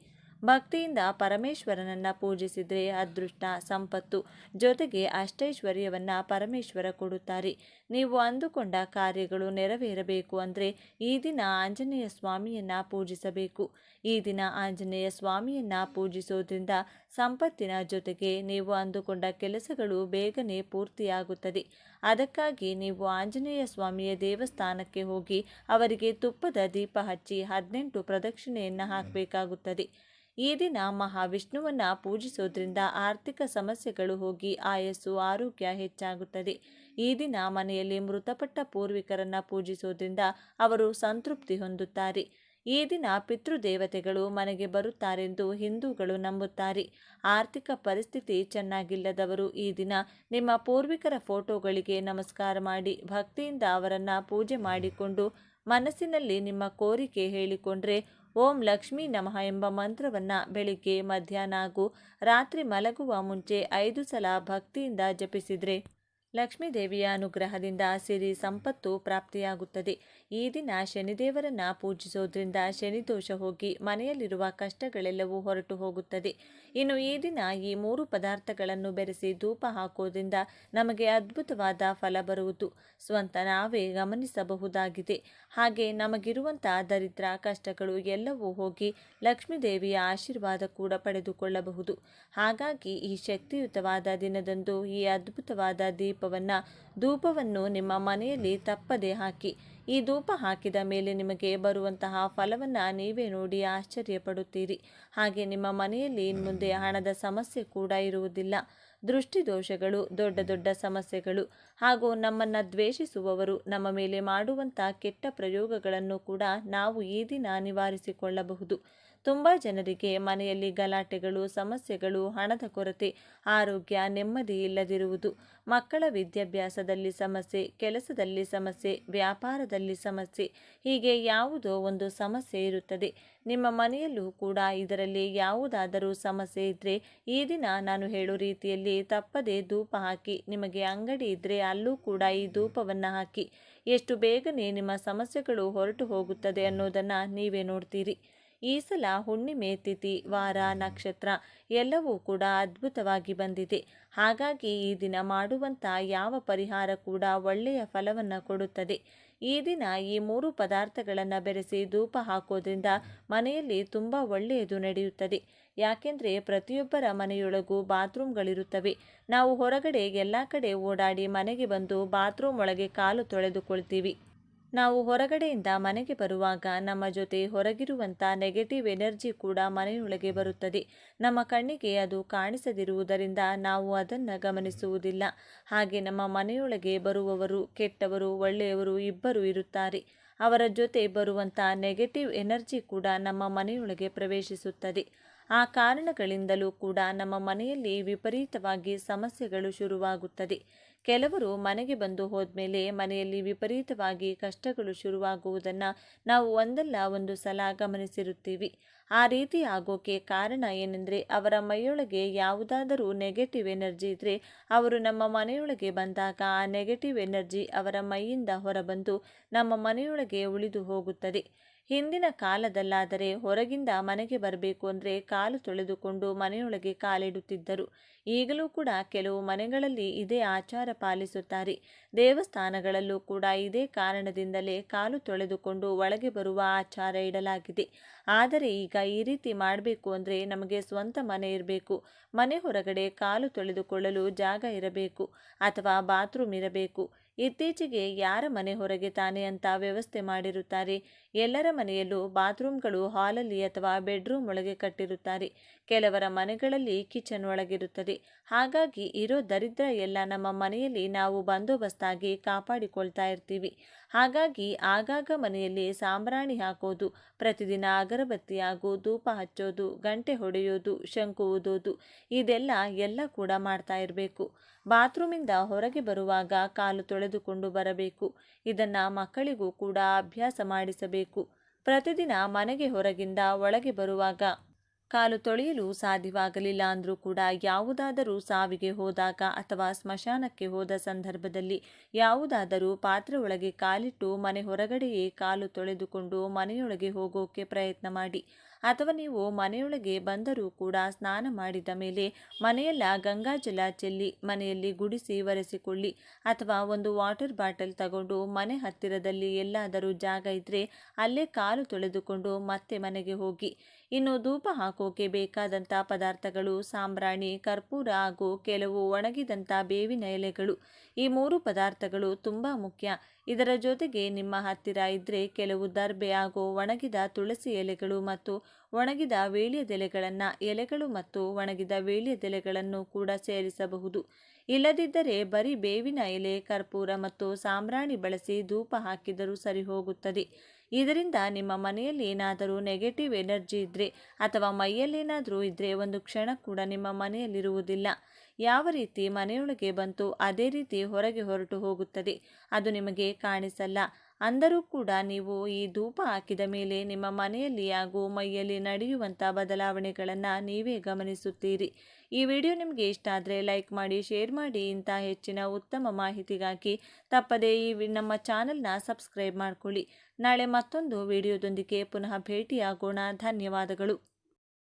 ಭಕ್ತಿಯಿಂದ ಪರಮೇಶ್ವರನನ್ನು ಪೂಜಿಸಿದರೆ ಅದೃಷ್ಟ, ಸಂಪತ್ತು ಜೊತೆಗೆ ಅಷ್ಟೈಶ್ವರ್ಯವನ್ನು ಪರಮೇಶ್ವರ ಕೊಡುತ್ತಾರೆ. ನೀವು ಅಂದುಕೊಂಡ ಕಾರ್ಯಗಳು ನೆರವೇರಬೇಕು ಅಂದರೆ ಈ ದಿನ ಆಂಜನೇಯ ಸ್ವಾಮಿಯನ್ನು ಪೂಜಿಸಬೇಕು. ಈ ದಿನ ಆಂಜನೇಯ ಸ್ವಾಮಿಯನ್ನು ಪೂಜಿಸೋದ್ರಿಂದ ಸಂಪತ್ತಿನ ಜೊತೆಗೆ ನೀವು ಅಂದುಕೊಂಡ ಕೆಲಸಗಳು ಬೇಗನೆ ಪೂರ್ತಿಯಾಗುತ್ತದೆ. ಅದಕ್ಕಾಗಿ ನೀವು ಆಂಜನೇಯ ಸ್ವಾಮಿಯ ದೇವಸ್ಥಾನಕ್ಕೆ ಹೋಗಿ ಅವರಿಗೆ ತುಪ್ಪದ ದೀಪ ಹಚ್ಚಿ 18 ಪ್ರದಕ್ಷಿಣೆಯನ್ನು ಹಾಕಬೇಕಾಗುತ್ತದೆ. ಈ ದಿನ ಮಹಾವಿಷ್ಣುವನ್ನು ಪೂಜಿಸೋದ್ರಿಂದ ಆರ್ಥಿಕ ಸಮಸ್ಯೆಗಳು ಹೋಗಿ ಆಯಸ್ಸು, ಆರೋಗ್ಯ ಹೆಚ್ಚಾಗುತ್ತದೆ. ಈ ದಿನ ಮನೆಯಲ್ಲಿ ಮೃತಪಟ್ಟ ಪೂರ್ವಿಕರನ್ನು ಪೂಜಿಸೋದ್ರಿಂದ ಅವರು ಸಂತೃಪ್ತಿ ಹೊಂದುತ್ತಾರೆ. ಈ ದಿನ ಪಿತೃದೇವತೆಗಳು ಮನೆಗೆ ಬರುತ್ತಾರೆಂದು ಹಿಂದೂಗಳು ನಂಬುತ್ತಾರೆ. ಆರ್ಥಿಕ ಪರಿಸ್ಥಿತಿ ಚೆನ್ನಾಗಿಲ್ಲದವರು ಈ ದಿನ ನಿಮ್ಮ ಪೂರ್ವಿಕರ ಫೋಟೋಗಳಿಗೆ ನಮಸ್ಕಾರ ಮಾಡಿ ಭಕ್ತಿಯಿಂದ ಅವರನ್ನು ಪೂಜೆ ಮಾಡಿಕೊಂಡು ಮನಸ್ಸಿನಲ್ಲಿ ನಿಮ್ಮ ಕೋರಿಕೆ ಹೇಳಿಕೊಂಡ್ರೆ ಓಂ ಲಕ್ಷ್ಮೀ ನಮಃ ಎಂಬ ಮಂತ್ರವನ್ನು ಬೆಳಿಗ್ಗೆ, ಮಧ್ಯಾಹ್ನ ಹಾಗೂ ರಾತ್ರಿ ಮಲಗುವ ಮುಂಚೆ 5 ಸಲ ಭಕ್ತಿಯಿಂದ ಜಪಿಸಿದರೆ ಲಕ್ಷ್ಮೀ ದೇವಿಯ ಅನುಗ್ರಹದಿಂದ ಸಿರಿ ಸಂಪತ್ತು ಪ್ರಾಪ್ತಿಯಾಗುತ್ತದೆ. ಈ ದಿನ ಶನಿದೇವರನ್ನು ಪೂಜಿಸೋದ್ರಿಂದ ಶನಿದೋಷ ಹೋಗಿ ಮನೆಯಲ್ಲಿರುವ ಕಷ್ಟಗಳೆಲ್ಲವೂ ಹೊರಟು ಹೋಗುತ್ತದೆ. ಇನ್ನು ಈ ದಿನ ಈ 3 ಪದಾರ್ಥಗಳನ್ನು ಬೆರೆಸಿ ಧೂಪ ಹಾಕೋದ್ರಿಂದ ನಮಗೆ ಅದ್ಭುತವಾದ ಫಲ ಬರುವುದು ಸ್ವಂತ ನಾವೇ ಗಮನಿಸಬಹುದಾಗಿದೆ. ಹಾಗೆ ನಮಗಿರುವಂಥ ದರಿದ್ರ, ಕಷ್ಟಗಳು ಎಲ್ಲವೂ ಹೋಗಿ ಲಕ್ಷ್ಮೀ ದೇವಿಯ ಆಶೀರ್ವಾದ ಕೂಡ ಪಡೆದುಕೊಳ್ಳಬಹುದು. ಹಾಗಾಗಿ ಈ ಶಕ್ತಿಯುತವಾದ ದಿನದಂದು ಈ ಅದ್ಭುತವಾದ ಧೂಪವನ್ನು ನಿಮ್ಮ ಮನೆಯಲ್ಲಿ ತಪ್ಪದೆ ಹಾಕಿ. ಈ ಧೂಪ ಹಾಕಿದ ಮೇಲೆ ನಿಮಗೆ ಬರುವಂತಹ ಫಲವನ್ನು ನೀವೇ ನೋಡಿ ಆಶ್ಚರ್ಯಪಡುತ್ತೀರಿ. ಹಾಗೆ ನಿಮ್ಮ ಮನೆಯಲ್ಲಿ ಇನ್ಮುಂದೆ ಹಣದ ಸಮಸ್ಯೆ ಕೂಡ ಇರುವುದಿಲ್ಲ. ದೃಷ್ಟಿದೋಷಗಳು, ದೊಡ್ಡ ದೊಡ್ಡ ಸಮಸ್ಯೆಗಳು ಹಾಗೂ ನಮ್ಮನ್ನು ದ್ವೇಷಿಸುವವರು ನಮ್ಮ ಮೇಲೆ ಮಾಡುವಂಥ ಕೆಟ್ಟ ಪ್ರಯೋಗಗಳನ್ನು ಕೂಡ ನಾವು ಈ ದಿನ ನಿವಾರಿಸಿಕೊಳ್ಳಬಹುದು. ತುಂಬ ಜನರಿಗೆ ಮನೆಯಲ್ಲಿ ಗಲಾಟೆಗಳು, ಸಮಸ್ಯೆಗಳು, ಹಣದ ಕೊರತೆ, ಆರೋಗ್ಯ, ನೆಮ್ಮದಿ ಇಲ್ಲದಿರುವುದು, ಮಕ್ಕಳ ವಿದ್ಯಾಭ್ಯಾಸದಲ್ಲಿ ಸಮಸ್ಯೆ, ಕೆಲಸದಲ್ಲಿ ಸಮಸ್ಯೆ, ವ್ಯಾಪಾರದಲ್ಲಿ ಸಮಸ್ಯೆ, ಹೀಗೆ ಯಾವುದೋ ಒಂದು ಸಮಸ್ಯೆ ಇರುತ್ತದೆ. ನಿಮ್ಮ ಮನೆಯಲ್ಲೂ ಕೂಡ ಇದರಲ್ಲಿ ಯಾವುದಾದರೂ ಸಮಸ್ಯೆ ಇದ್ದರೆ ಈ ದಿನ ನಾನು ಹೇಳೋ ರೀತಿಯಲ್ಲಿ ತಪ್ಪದೆ ಧೂಪ ಹಾಕಿ. ನಿಮಗೆ ಅಂಗಡಿ ಇದ್ದರೆ ಅಲ್ಲೂ ಕೂಡ ಈ ಧೂಪವನ್ನು ಹಾಕಿ. ಎಷ್ಟು ಬೇಗನೆ ನಿಮ್ಮ ಸಮಸ್ಯೆಗಳು ಹೊರಟು ಹೋಗುತ್ತದೆ ಅನ್ನೋದನ್ನು ನೀವೇ ನೋಡ್ತೀರಿ. ಈ ಸಲ ಹುಣ್ಣಿಮೆ ತಿಥಿ, ವಾರ, ನಕ್ಷತ್ರ ಎಲ್ಲವೂ ಕೂಡ ಅದ್ಭುತವಾಗಿ ಬಂದಿದೆ. ಹಾಗಾಗಿ ಈ ದಿನ ಮಾಡುವಂಥ ಯಾವ ಪರಿಹಾರ ಕೂಡ ಒಳ್ಳೆಯ ಫಲವನ್ನು ಕೊಡುತ್ತದೆ. ಈ ದಿನ ಈ 3 ಪದಾರ್ಥಗಳನ್ನು ಬೆರೆಸಿ ಧೂಪ ಹಾಕೋದ್ರಿಂದ ಮನೆಯಲ್ಲಿ ತುಂಬ ಒಳ್ಳೆಯದು ನಡೆಯುತ್ತದೆ. ಯಾಕೆಂದರೆ ಪ್ರತಿಯೊಬ್ಬರ ಮನೆಯೊಳಗೂ ಬಾತ್ರೂಮ್ಗಳಿರುತ್ತವೆ. ನಾವು ಹೊರಗಡೆ ಎಲ್ಲ ಕಡೆ ಓಡಾಡಿ ಮನೆಗೆ ಬಂದು ಬಾತ್ರೂಮ್ ಒಳಗೆ ಕಾಲು ತೊಳೆದುಕೊಳ್ತೀವಿ. ನಾವು ಹೊರಗಡೆಯಿಂದ ಮನೆಗೆ ಬರುವಾಗ ನಮ್ಮ ಜೊತೆ ಹೊರಗಿರುವಂಥ ನೆಗೆಟಿವ್ ಎನರ್ಜಿ ಕೂಡ ಮನೆಯೊಳಗೆ ಬರುತ್ತದೆ. ನಮ್ಮ ಕಣ್ಣಿಗೆ ಅದು ಕಾಣಿಸದಿರುವುದರಿಂದ ನಾವು ಅದನ್ನು ಗಮನಿಸುವುದಿಲ್ಲ. ಹಾಗೆ ನಮ್ಮ ಮನೆಯೊಳಗೆ ಬರುವವರು ಕೆಟ್ಟವರು, ಒಳ್ಳೆಯವರು ಇಬ್ಬರು ಇರುತ್ತಾರೆ. ಅವರ ಜೊತೆ ಬರುವಂಥ ನೆಗೆಟಿವ್ ಎನರ್ಜಿ ಕೂಡ ನಮ್ಮ ಮನೆಯೊಳಗೆ ಪ್ರವೇಶಿಸುತ್ತದೆ. ಆ ಕಾರಣಗಳಿಂದಲೂ ಕೂಡ ನಮ್ಮ ಮನೆಯಲ್ಲಿ ವಿಪರೀತವಾಗಿ ಸಮಸ್ಯೆಗಳು ಶುರುವಾಗುತ್ತದೆ. ಕೆಲವರು ಮನೆಗೆ ಬಂದು ಹೋದ್ಮೇಲೆ ಮನೆಯಲ್ಲಿ ವಿಪರೀತವಾಗಿ ಕಷ್ಟಗಳು ಶುರುವಾಗುವುದನ್ನು ನಾವು ಒಂದಲ್ಲ ಒಂದು ಸಲ ಗಮನಿಸಿರುತ್ತೀವಿ. ಆ ರೀತಿ ಆಗೋಕೆ ಕಾರಣ ಏನೆಂದರೆ ಅವರ ಮೈಯೊಳಗೆ ಯಾವುದಾದರೂ ನೆಗೆಟಿವ್ ಎನರ್ಜಿ ಇದ್ದರೆ ಅವರು ನಮ್ಮ ಮನೆಯೊಳಗೆ ಬಂದಾಗ ಆ ನೆಗೆಟಿವ್ ಎನರ್ಜಿ ಅವರ ಮೈಯಿಂದ ಹೊರಬಂದು ನಮ್ಮ ಮನೆಯೊಳಗೆ ಉಳಿದು ಹೋಗುತ್ತದೆ. ಹಿಂದಿನ ಕಾಲದಲ್ಲಾದರೆ ಹೊರಗಿಂದ ಮನೆಗೆ ಬರಬೇಕು ಅಂದರೆ ಕಾಲು ತೊಳೆದುಕೊಂಡು ಮನೆಯೊಳಗೆ ಕಾಲಿಡುತ್ತಿದ್ದರು. ಈಗಲೂ ಕೂಡ ಕೆಲವು ಮನೆಗಳಲ್ಲಿ ಇದೇ ಆಚಾರ ಪಾಲಿಸುತ್ತಾರೆ. ದೇವಸ್ಥಾನಗಳಲ್ಲೂ ಕೂಡ ಇದೇ ಕಾರಣದಿಂದಲೇ ಕಾಲು ತೊಳೆದುಕೊಂಡು ಒಳಗೆ ಬರುವ ಆಚಾರ ಇಡಲಾಗಿದೆ. ಆದರೆ ಈಗ ಈ ರೀತಿ ಮಾಡಬೇಕು ಅಂದರೆ ನಮಗೆ ಸ್ವಂತ ಮನೆ ಇರಬೇಕು. ಮನೆ ಹೊರಗಡೆ ಕಾಲು ತೊಳೆದುಕೊಳ್ಳಲು ಜಾಗ ಇರಬೇಕು ಅಥವಾ ಬಾತ್ರೂಮ್ ಇರಬೇಕು. ಇತ್ತೀಚೆಗೆ ಯಾರ ಮನೆ ಹೊರಗೆ ತಾನೆ ಅಂತ ವ್ಯವಸ್ಥೆ ಮಾಡಿರುತ್ತಾರೆ. ಎಲ್ಲರ ಮನೆಯಲ್ಲೂ ಬಾತ್ರೂಮ್ಗಳು ಹಾಲಲ್ಲಿ ಅಥವಾ ಬೆಡ್ರೂಮ್ ಒಳಗೆ ಕಟ್ಟಿರುತ್ತಾರೆ. ಕೆಲವರ ಮನೆಗಳಲ್ಲಿ ಕಿಚನ್ ಒಳಗಿರುತ್ತದೆ. ಹಾಗಾಗಿ ಇರೋ ದರಿದ್ರ ಎಲ್ಲ ನಮ್ಮ ಮನೆಯಲ್ಲಿ ನಾವು ಬಂದೋಬಸ್ತಾಗಿ ಕಾಪಾಡಿಕೊಳ್ತಾ ಇರ್ತೀವಿ. ಹಾಗಾಗಿ ಆಗಾಗ ಮನೆಯಲ್ಲಿ ಸಾಂಬ್ರಾಣಿ ಹಾಕೋದು, ಪ್ರತಿದಿನ ಅಗರಬತ್ತಿ ಹಾಗೂ ಧೂಪ ಹಚ್ಚೋದು, ಗಂಟೆ ಹೊಡೆಯೋದು, ಶಂಕು ಊದೋದು ಇದೆಲ್ಲ ಕೂಡ ಮಾಡ್ತಾ ಇರಬೇಕು. ಬಾತ್ರೂಮಿಂದ ಹೊರಗೆ ಬರುವಾಗ ಕಾಲು ತೊಳೆದುಕೊಂಡು ಬರಬೇಕು. ಇದನ್ನು ಮಕ್ಕಳಿಗೂ ಕೂಡ ಅಭ್ಯಾಸ ಮಾಡಿಸಬೇಕು. ಪ್ರತಿದಿನ ಮನೆಗೆ ಹೊರಗಿಂದ ಒಳಗೆ ಬರುವಾಗ ಕಾಲು ತೊಳೆಯಲು ಸಾಧ್ಯವಾಗಲಿಲ್ಲ ಅಂದರೂ ಕೂಡ ಯಾವುದಾದರೂ ಸಾವಿಗೆ ಹೋದಾಗ ಅಥವಾ ಸ್ಮಶಾನಕ್ಕೆ ಹೋದ ಸಂದರ್ಭದಲ್ಲಿ ಯಾವುದಾದರೂ ಪಾತ್ರೆ ಒಳಗೆ ಕಾಲಿಟ್ಟು ಮನೆ ಹೊರಗಡೆಯೇ ಕಾಲು ತೊಳೆದುಕೊಂಡು ಮನೆಯೊಳಗೆ ಹೋಗೋಕೆ ಪ್ರಯತ್ನ ಮಾಡಿ. ಅಥವಾ ನೀವು ಮನೆಯೊಳಗೆ ಬಂದರೂ ಕೂಡ ಸ್ನಾನ ಮಾಡಿದ ಮೇಲೆ ಮನೆಯೆಲ್ಲ ಗಂಗಾಜಲ ಚೆಲ್ಲಿ ಮನೆಯಲ್ಲಿ ಗುಡಿಸಿ ಒರೆಸಿಕೊಳ್ಳಿ. ಅಥವಾ ಒಂದು ವಾಟರ್ ಬಾಟಲ್ ತಗೊಂಡು ಮನೆ ಹತ್ತಿರದಲ್ಲಿ ಎಲ್ಲಾದರೂ ಜಾಗ ಇದ್ದರೆ ಅಲ್ಲೇ ಕಾಲು ತೊಳೆದುಕೊಂಡು ಮತ್ತೆ ಮನೆಗೆ ಹೋಗಿ. ಇನ್ನು ಧೂಪ ಹಾಕೋಕೆ ಬೇಕಾದಂಥ ಪದಾರ್ಥಗಳು ಸಾಂಬ್ರಾಣಿ, ಕರ್ಪೂರ ಹಾಗೂ ಕೆಲವು ಒಣಗಿದಂಥ ಬೇವಿನ ಎಲೆಗಳು. ಈ 3 ಪದಾರ್ಥಗಳು ತುಂಬ ಮುಖ್ಯ. ಇದರ ಜೊತೆಗೆ ನಿಮ್ಮ ಹತ್ತಿರ ಇದ್ದರೆ ಕೆಲವು ದರ್ಬೆ ಹಾಗೂ ಒಣಗಿದ ತುಳಸಿ ಎಲೆಗಳು ಮತ್ತು ಒಣಗಿದ ವೀಳ್ಯದೆಲೆಗಳನ್ನು ಎಲೆಗಳು ಮತ್ತು ಒಣಗಿದ ವೀಳ್ಯದೆಲೆಗಳನ್ನು ಕೂಡ ಸೇರಿಸಬಹುದು. ಇಲ್ಲದಿದ್ದರೆ ಬರೀ ಬೇವಿನ ಎಲೆ, ಕರ್ಪೂರ ಮತ್ತು ಸಾಂಬ್ರಾಣಿ ಬಳಸಿ ಧೂಪ ಹಾಕಿದರೂ ಸರಿ ಹೋಗುತ್ತದೆ. ಇದರಿಂದ ನಿಮ್ಮ ಮನೆಯಲ್ಲಿ ಏನಾದರೂ ನೆಗೆಟಿವ್ ಎನರ್ಜಿ ಇದ್ದರೆ ಅಥವಾ ಮೈಯಲ್ಲೇನಾದರೂ ಇದ್ದರೆ ಒಂದು ಕ್ಷಣ ಕೂಡ ನಿಮ್ಮ ಮನೆಯಲ್ಲಿರುವುದಿಲ್ಲ. ಯಾವ ರೀತಿ ಮನೆಯೊಳಗೆ ಬಂತು ಅದೇ ರೀತಿ ಹೊರಗೆ ಹೊರಟು ಹೋಗುತ್ತದೆ. ಅದು ನಿಮಗೆ ಕಾಣಿಸಲ್ಲ. ಅಂದರೂ ಕೂಡ ನೀವು ಈ ಧೂಪ ಹಾಕಿದ ಮೇಲೆ ನಿಮ್ಮ ಮನೆಯಲ್ಲಿ ಹಾಗೂ ಮೈಯಲ್ಲಿ ನಡೆಯುವಂಥ ಬದಲಾವಣೆಗಳನ್ನು ನೀವೇ ಗಮನಿಸುತ್ತೀರಿ. ಈ ವಿಡಿಯೋ ನಿಮಗೆ ಇಷ್ಟ ಆದರೆ ಲೈಕ್ ಮಾಡಿ, ಶೇರ್ ಮಾಡಿ. ಇಂಥ ಹೆಚ್ಚಿನ ಉತ್ತಮ ಮಾಹಿತಿಗಾಗಿ ತಪ್ಪದೇ ನಮ್ಮ ಚಾನಲ್ನ ಸಬ್ಸ್ಕ್ರೈಬ್ ಮಾಡಿಕೊಳ್ಳಿ. ನಾಳೆ ಮತ್ತೊಂದು ವಿಡಿಯೋದೊಂದಿಗೆ ಪುನಃ ಭೇಟಿಯಾಗೋಣ. ಧನ್ಯವಾದಗಳು.